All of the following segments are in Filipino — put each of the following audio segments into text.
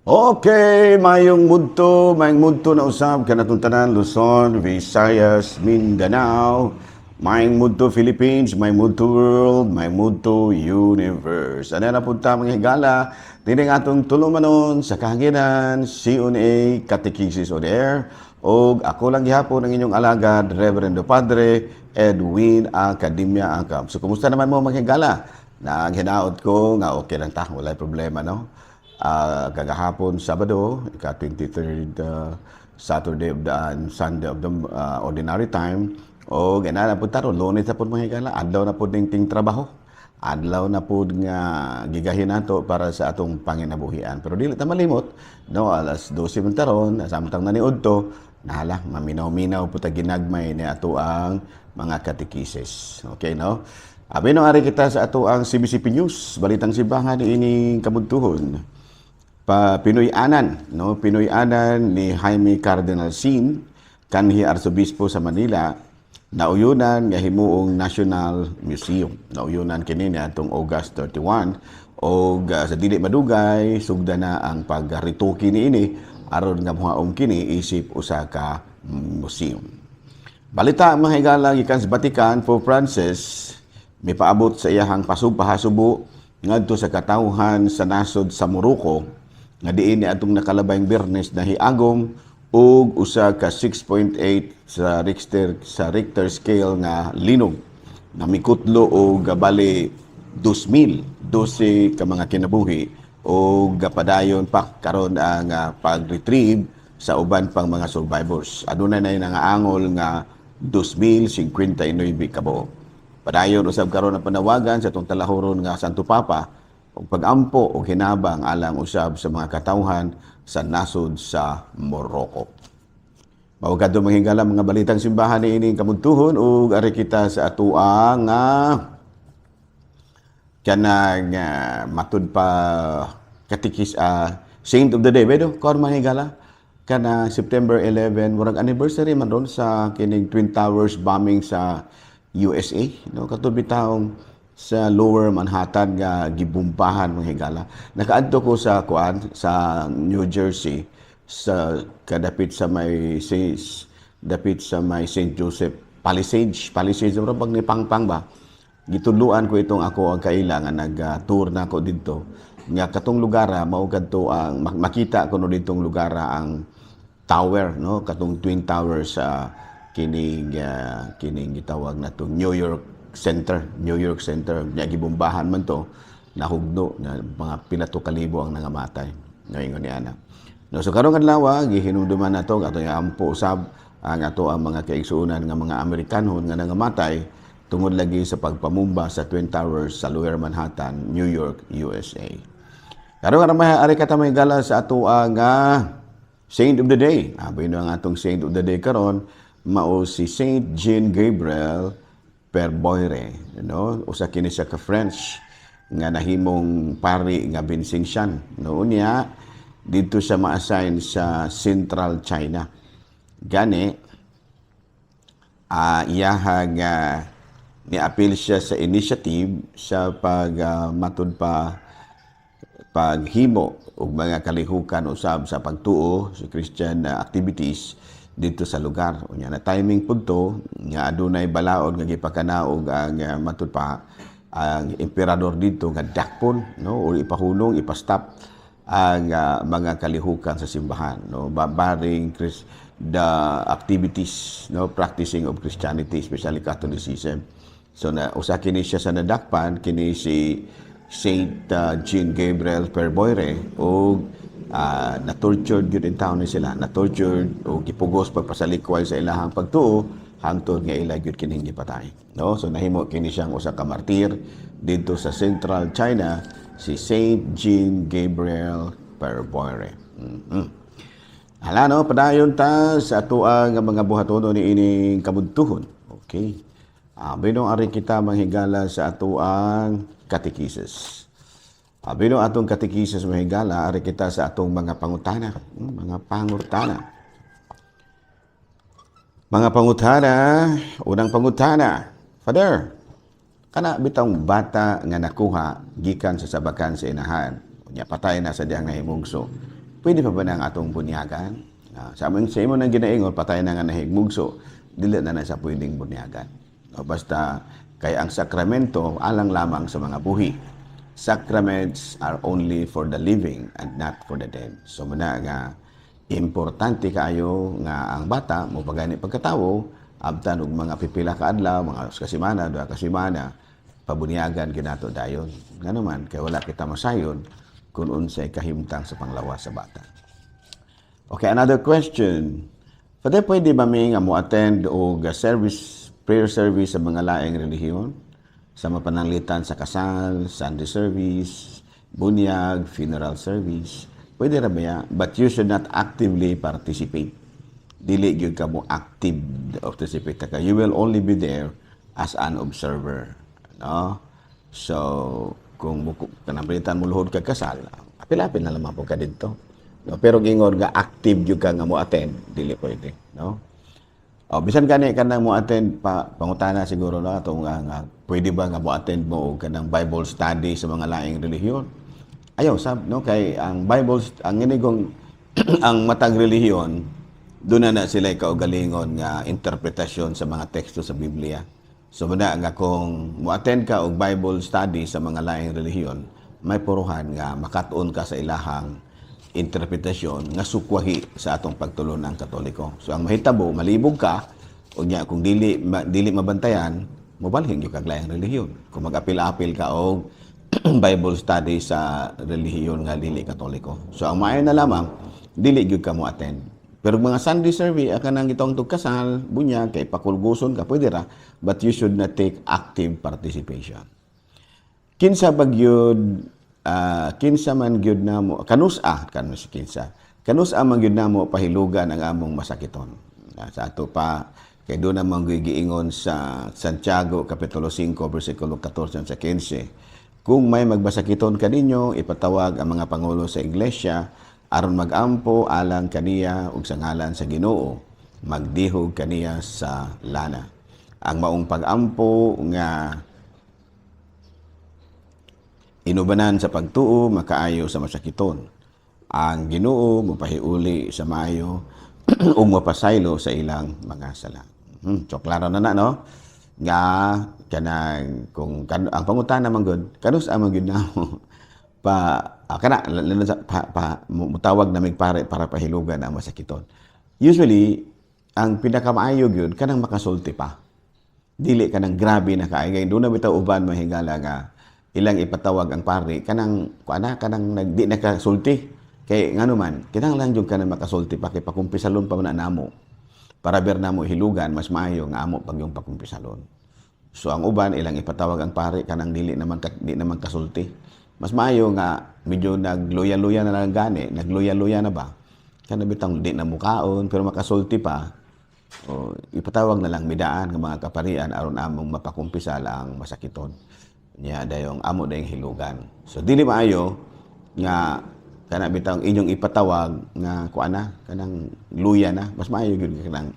Okay, mayong mudto na usab kanatong tanan Luzon, Visayas, Mindanao, mayong mudto Philippines, mayong mudto world, mayong mudto universe. Ano na punta mga higala, tining atong tulumanon sa kahanginan, CONA Catechesis on Air, o ako lang gihapon ang inyong alagad, Reverendo Padre Edwin Academia Angkam. So, kumusta naman mo mga higala? Naghinaot ko nga okay lang ta, wala problema, no? Kagahapon Sabado, ika-23rd Saturday of the Sunday of the ordinary time. O ganana po taro, Lunes na po mga higala, adlaw na po ning ting trabaho. Adlaw na po nga gigahin nato para sa atong panginabuhian. Pero dili ta malimot, no, alas 12 man taron, samtang naniud to, nahala, maminaw-minaw po ta ginagmay ni ato ang mga katekises. Okay, no? Abi no ari kita sa ato ang CBCP News, balitang simbahan ining kabuntuhon. Pinoy-anan, no? Pinoy-anan ni Jaime Cardinal Sin, kanhi Arsobispo sa Manila, nauyunan nga himuong National Museum. Nauyunan kini ni atong August 31 o sa dili madugay sugda na ang pagrituki niini aron nga mohaom kini isip usa ka museum. Balita mga higala gikan sa Vatican, Pope Francis mipaabot sa iyahang pahasubo ngadto sa katawhan sa nasod sa Morocco nga diin ni atong nakalabayng Biyernes na hiagom og usa ka 6.8 sa Richter scale nga linog na mikutlo og bali 2,000 ka mga kinabuhi o gapadayon pa karon ang pag-retrieve sa uban pang mga survivors. Aduna na nangaangol nga 2,059 kabo. Padayon usab karon ang panawagan sa atong talahuron nga Santo Papa og pag-ampo o hinabang alang usab sa mga katawhan sa nasod sa Morocco. Mawagad mga higala mga balitang simbahan ni ining kabuntuhon ug ari kita sa atoa nga kanang matud pa katikis Saint of the Day bedo kon mga higala kana September 11 murag anniversary man ron sa kining Twin Towers bombing sa USA, no, katubi taong sa Lower Manhattan nga gibumbahan mga higala. Nakaadto ko sa sa New Jersey sa kadapit sa may St. Joseph Palisades ro bang ni Pangpang ba. Gitudluan ko itong ako ang kailangan nag-tour na ako didto. Nga katong lugar mao kadto ang makita ko no ditong lugar ang tower, no, katong Twin Towers sa kining gitawag na to New York Center nya gibombahan man to nahugno na mga pila to kalibo ang nangamatay ngayon ni ana. No, so karong adlaw gihinumduman nato ato ampo usab ang ato ang mga kaigsuonan nga mga Amerikanon nga nangamatay tungod lagi sa pagpamumba sa Twin Towers sa Lower Manhattan, New York, USA. Karong ari kata may gala sa ato ang Saint of the Day. Abay no ang atong Saint of the Day karon mao si Saint Jean Gabriel Perboire, no? Usa kini siya ka French nga nahimong pari nga Vincentian. Noon niya dito siya ma-assign sa Central China. Gani iyahang ni-appeal siya sa initiative sa matud pa paghimo og mga kalihukan usab sa pagtuo sa Christian activities dito sa lugar. Unya na timing pud to nga adunay balaod nga gipakanaog ang matud pa ang emperador dito nga dakpon, no, o ipahulong ipastop ang mga kalihukan sa simbahan, no, barring the activities, no, practicing of Christianity, especially Catholicism. So na usa kini siya sa nadakpan kini si Saint Jean Gabriel Perboire o na-tortured yun in town ni sila, na-tortured o gipugos pagpasalikway sa ilahang pagtuo hangtod nga ila gyud kining gipatay, no. So nahimo kini siyang usa ka martir dito sa Central China, si Saint Jean Gabriel Perboire. Hala, no, padayon ta sa ato ang mga buhatono ni ining kabuntuhon. Okay, binong ari kita manghigala sa ato ang katekises. Bino atong katekises mahigala, ari kita sa atong mga pangutana, mga pangutana. Mga pangutana, unang pangutana, Father, kana bitang bata nga nakuha gikan sa sabakan sa inahan, nya patay na sa diyang nahimugso. pwede pa ba nang atong bunyagan? Sa imo nang ginaingon, patay na nga nahigmugso, dili na na sa pwedeng bunyagan. No, basta, kay ang sakramento, alang lamang sa mga buhi. Sacraments are only for the living and not for the dead. So, muna nga, importante kayo nga ang bata, mo pagani pagkatawo, abtan og mga pipila ka adlaw, mga kasimana, duha kasimana, pabunyagan ginato dayon. Nga naman, kay wala kita masayon kung unsay kahimtang sa panglawas sa bata. Okay, another question. Pwede ba may nga mo attend o service, prayer service sa mga laing relihiyon? Sa mapananglitan sa kasal, Sunday service, bunyag, funeral service. Pwede ra ba ya? But you should not actively participate. Dili gyud ka mo active participate ka. You will only be there as an observer. No? So, kung kanapilitan mo luhod kag kasal, apil-apil na lamang po ka dito. No? Pero gingon nga active gyud ka nga mo attend, dili pwede, no? Bisan kani kanang mo attend pangutana siguro na atong nga pwede ba nga mo attend mo og kanang Bible study sa mga laing relihiyon? Ayaw sab, no, kay ang Bible ang inigong ang matag relihiyon doon na sila kaugalingon nga interpretasyon sa mga teksto sa Biblia. So muna nga kung mo attend ka og Bible study sa mga laing relihiyon, may puruhan nga makatuon ka sa ilahang interpretasyon nga sukwahi sa atong pagtulon ng Katoliko. So ang mahitabo, malibog ka, o niya, kung dili mabantayan, mabalhin yung kaglayang relihiyon. Kung mag-apil-apil ka o Bible study sa relihiyon nga dili Katoliko. So ang maayo na lamang, dili gyud ka mo attend. Pero mga Sunday service, aka nang itong kasal, bunya, kay pakulguson ka, pwede ra, but you should not take active participation. Kinsa bagyod kinsa man gyud namo kanus man gyud namo pahilugan ang among masakiton. Sa ato pa kay do namang giingon sa Santiago kapitulo 5 bersikulo 14 sa 15. Kung may magbasakiton kaninyo, ipatawag ang mga pangulo sa iglesia aron magampo alang kaniya ug sa ngalan sa Ginoo, magdihog kaniya sa lana. Ang maong pagampo nga inubanan sa pagtuo, makaayo sa masakiton. Ang Ginoo mapahiuli sa maayo o mapasaylo sa ilang mga sala. So, klaro na no? Nga, kanang, kung ang pangutana man gud, kanus amang gud namo mutawag na pare para pahilugan ang masakiton. Usually, ang pinakamaayo gyud kanang makasulti pa. Dili kanang grabe na kaay. Doon na bitaw uban mahigala nga ilang ipatawag ang pari kanang di nakasulti kay ngano man kinahanglan jud kanang makasulti pa kay pakumpisalon pa man namo para ber namo hilugan mas maayo nga amo pag yung pakumpisalon. So ang uban ilang ipatawag ang pari kanang di naman kasulti. Mas maayo nga medyo nagluya-luya na lang gani, nagluya-luya na ba? Kana bitang di na mukaon pero makasulti pa. O ipatawag na lang midaan ng mga kaparian aron among mapakumpisal ang masakiton. Niya dayong amo dayong hilugan. So dili maayo nga kana bitang inyong ipatawag nga kuana kanang luya na mas maayo gyud kanang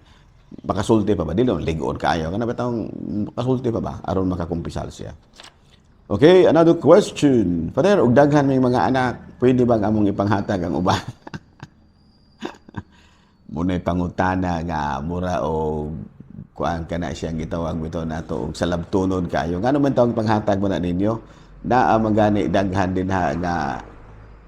makasulti pa ba dili ligon kaayo kana bitang makasulti pa ba aron makakumpisal siya. Okay, another question. Father, og daghan may mga anak, pwede ba among ipanghatag ang uban? Muna'y pangutana nga mura o kuan kana siyang gitawag bitaw nato og salabtunon kayo. Ngano man tawag panghatag mo na ninyo? Naa magani daghan din nga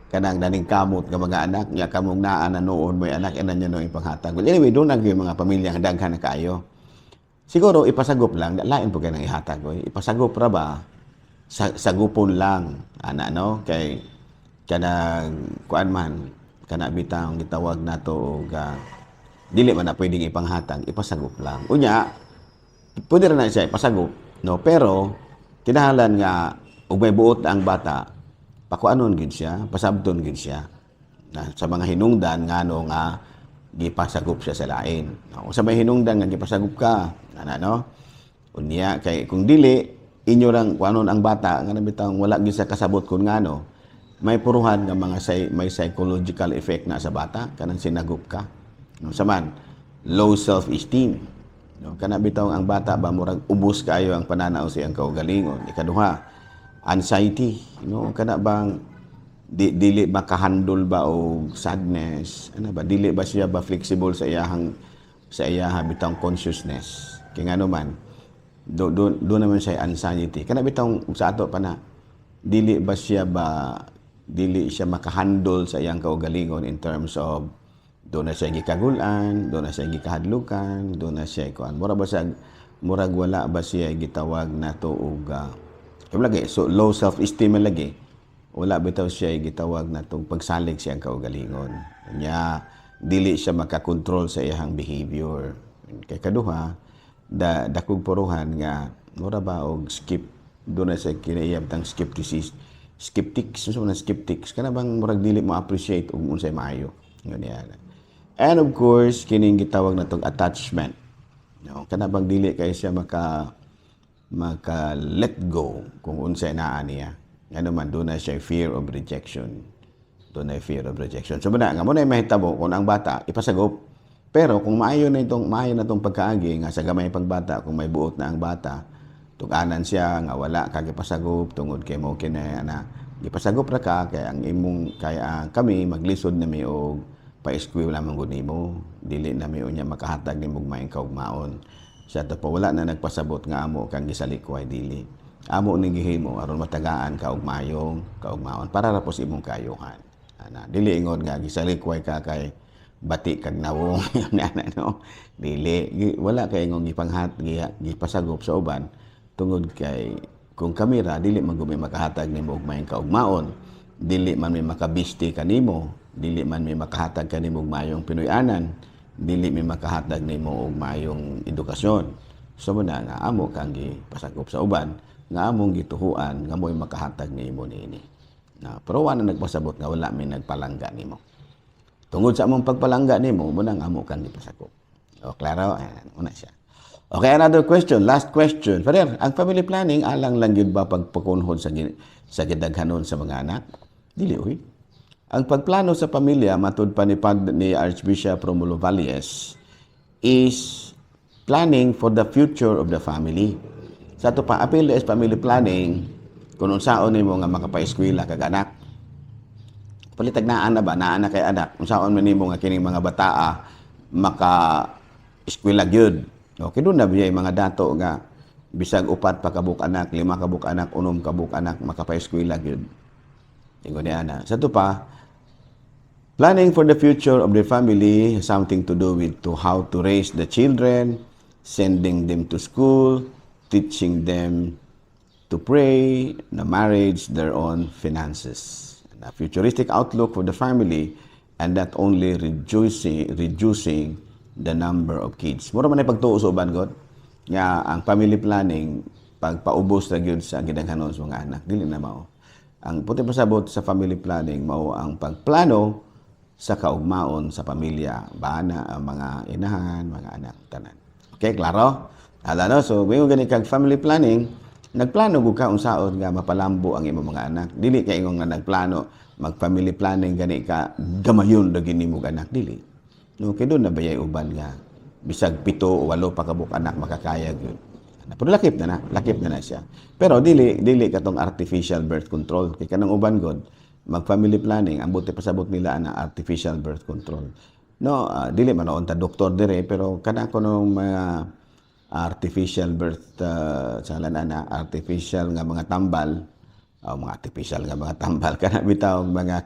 kanang naning kamot nga mga anak nya kamong naa na noon may anak inan nyo no panghatag. Well, anyway, doon ang mga pamilya nga daghan na kayo. Siguro ipasagop lang, lain po kayo nang ihatag ko. Ipasagop ra ba? Sagupon lang ana no kay kanang kuan man kana bitang gitawag nato og dili man na pwedeng ipanghatag, ipasagop lang. Unya, pwede rin na siya ipasagop, no? Pero, kinahanglan nga, ug may buot na ang bata, pakuanon gid siya, pasabton gid siya. Na, sa mga hinungdan, nga no nga, gipasagop siya sa lain. No? Sa may hinungdan nga, gipasagop ka, no? Unya, kay, kung dili, inyo lang, kuanon ang bata, nga nabitang wala gid sa kasabot kung nga no, may puruhan nga mga may psychological effect na sa bata, kanang sinagop ka. No, saman, low self-esteem. No, kana bitaw ang bata ba murag ubos kaayo ang pananaw siyang kaugalingon. Ikaduha, anxiety. No, kana bang dili makahandle ba og sadness, ano ba, dili ba siya ba flexible sa iyahang bitang consciousness, kay ngano man do naman siya anxiety kana bitang sa ato pa na dili siya makahandle sa iyang kaugalingon in terms of do na siya gikagulan, do na siya gikahadlukan, do na siya kuan murag wala ba siya gitawag nato og lagi so low self esteem lagi, wala bitaw siya gitawag natong pagsalig siyang kaugalingon nya dili siya makakontrol sa iyang behavior. Kay kaduha dakog puruhan nga mura ba og do na sa kinaiya tang skeptics so na skeptics kana bang murag dili mo appreciate og unsay maayo ngon yan. And of course kining gitawag natong attachment, no, kana bang dili kay siya maka let go kung unsay naa niya, ano man do na siya fear of rejection, so muna nga mo na mahitabo kung ang bata ipasagop. Pero kung maayo na itong pagkaagi nga sa gamay pang bata, kung may buot na ang bata, tuganan siya nga wala kag ipasagop tungod kay mo kinay ana ipasagop ra ka kay ang imong kami maglisod na mi og pa-eskwela lamang gud nimo, dili na mi unya makahatag nimo maayong kaugmaon. Sa to pa wala na nagpasabot nga amo kang gisalikway dili. Amo ning gihimo aron matagaan ka og maayong kaugmaon para ra po sa imong kayuhan. Ana dili ingon nga gisalikway ka kay bati kag nawong no, dili wala kay ngong gipasagop sa uban tungod kay kung kamera dili man gumi makahatag nimo og maayong kaugmaon, dili man may makabisti kanimo, dili man may makahatag kanimo og maayong Pinoy-anan, dili may makahatag nimo og maayong edukasyon. So muna nga amo kang gipasagop sa uban nga among gituhuan nga mo'y makahatag nimo niini. Na pero wala nagpasabot nga wala may nagpalangga nimo. Tungod sa among pagpalangga nimo, muna nga amo kang gipasakop. O, klaro? Una siya. Okay, another question. Last question. Father, ang family planning, alang lang yun ba pagpakunhod sa gidaghanon sa mga anak? Dili, uy. Ang pagplano sa pamilya, matud pa ni Archbishop Romulo Valles, is planning for the future of the family. Sa ito pa, apil is family planning, kung unsaon nimo nga makapaeskwela kag anak. Palitag naa na ba? Naa na kay anak. Kung saan man nimo nga kining mga bataa maka-eskwela gyud. Okay, doon na biyay mga dato nga bisag 4 pa kabuk anak, 5 kabuk anak, 6 kabuk anak makapaeskwela gyud. Ingon niya na. Sa ito pa, planning for the future of the family has something to do with how to raise the children, sending them to school, teaching them to pray, na marriage, their own finances. A futuristic outlook for the family and not only reducing the number of kids. Mura man ay pagtuo sa uban god nga ang family planning pagpaubos ra gyud sa gidaghanon sa mga anak dili na mao. Ang puti pasabot sa family planning mao ang pagplano sa kaugmaon sa pamilya, bana ang mga inahan, mga anak tanan. Okay, klaro? Hala no, so mayo gani kag family planning. Nagplano gud ka unsaon nga mapalambo ang imong mga anak. Dili kay ingon nga nagplano mag-family planning gani ka gamayon ra gini mo anak dili. No, kay doon na bayay uban nga bisag 7 o 8 pa kabuk anak makakaya gyud. Pero lakip na siya. Pero dili katong artificial birth control. Kay kanang uban god mag-family planning ang buti pasabot nila na artificial birth control. No, dili man on ta doktor dire pero kana kuno mga artificial birth artificial nga mga tambal kana bitaw mga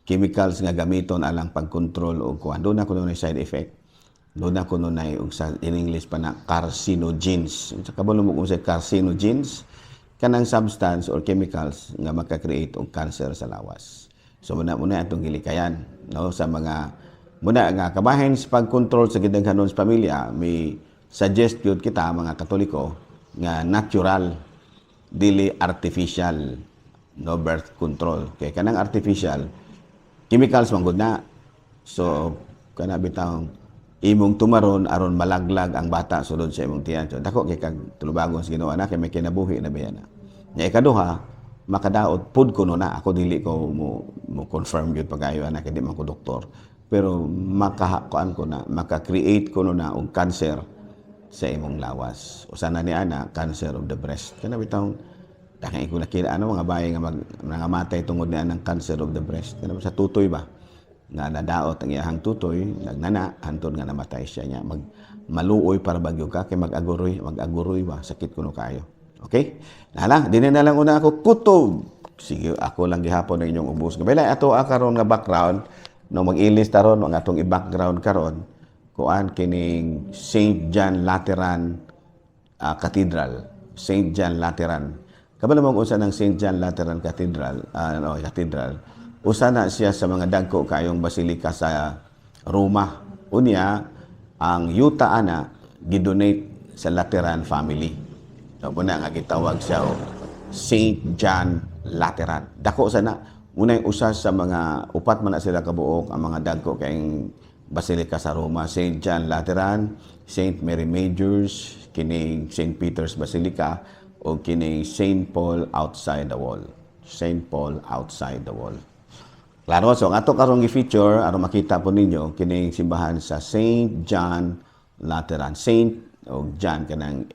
chemicals nga gamiton alang pagkontrol og kuan do na kuno side effect, do na kuno og sa in English pa na carcinogens. Sa kabalo mo kung sa carcinogens kanang substance or chemicals nga maka-create og cancer sa lawas. So muna atong gilikayan no sa mga muna nga kabahin sa pagkontrol sa gidaghanon sa pamilya, may suggest yun kita mga Katoliko nga natural dili artificial no birth control. Kay kanang artificial chemicals man gud na. So kana bitaw imong tumaron aron malaglag ang bata sulod sa imong tiyan. So dako kay kag tulubagon sa Ginoo na kay may kinabuhi na biya na. Nya ikaduha makadaot pud kuno na ako dili ko mo confirm gyud pagayo ana kay di man ko doktor. Pero makakuan ko na maka-create kuno na og cancer sa imong lawas. Usa na ni ana cancer of the breast. Kana bitaw Dahil ko nakita mga bayi nga nangamatay tungod na ng cancer of the breast. Ano sa tutoy ba? Nga nadaot ang iyahang tutoy, nagnana, hantod nga namatay siya niya. Maluoy para bagyo ka, kay mag-aguroy ba, sakit kuno kayo. Okay? Nala, din na lang una ako kutob. Sige, ako lang gihapon ng inyong ubos. Gabay ato karon nga background, no mag-ilis taron, ang atong i-background karon, kuan kining St. John Lateran Cathedral. St. John Lateran. Kabalo mong usa ng St. John Lateran Cathedral, Cathedral. Usa na siya sa mga dagko kayong basilika sa Roma. Unya, ang yuta ana gidonate sa Lateran family. So, muna nga gitawag siya St. John Lateran. Dako sana, unay usa sa mga upat man na sila kabuok ang mga dagko kayong basilika sa Roma. St. John Lateran, St. Mary Majors, kining St. Peter's Basilica, o kining St. Paul outside the wall. St. Paul outside the wall. Klaro, so ang ato karong gi-feature, aron makita po ninyo, kining simbahan sa St. John Lateran. Saint o John kanang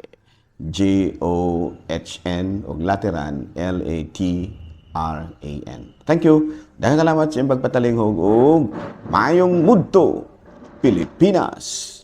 John o Lateran Latran. Thank you. Dahil salamat sa inyong pagpatalinghog og Mayong Mudto, Pilipinas.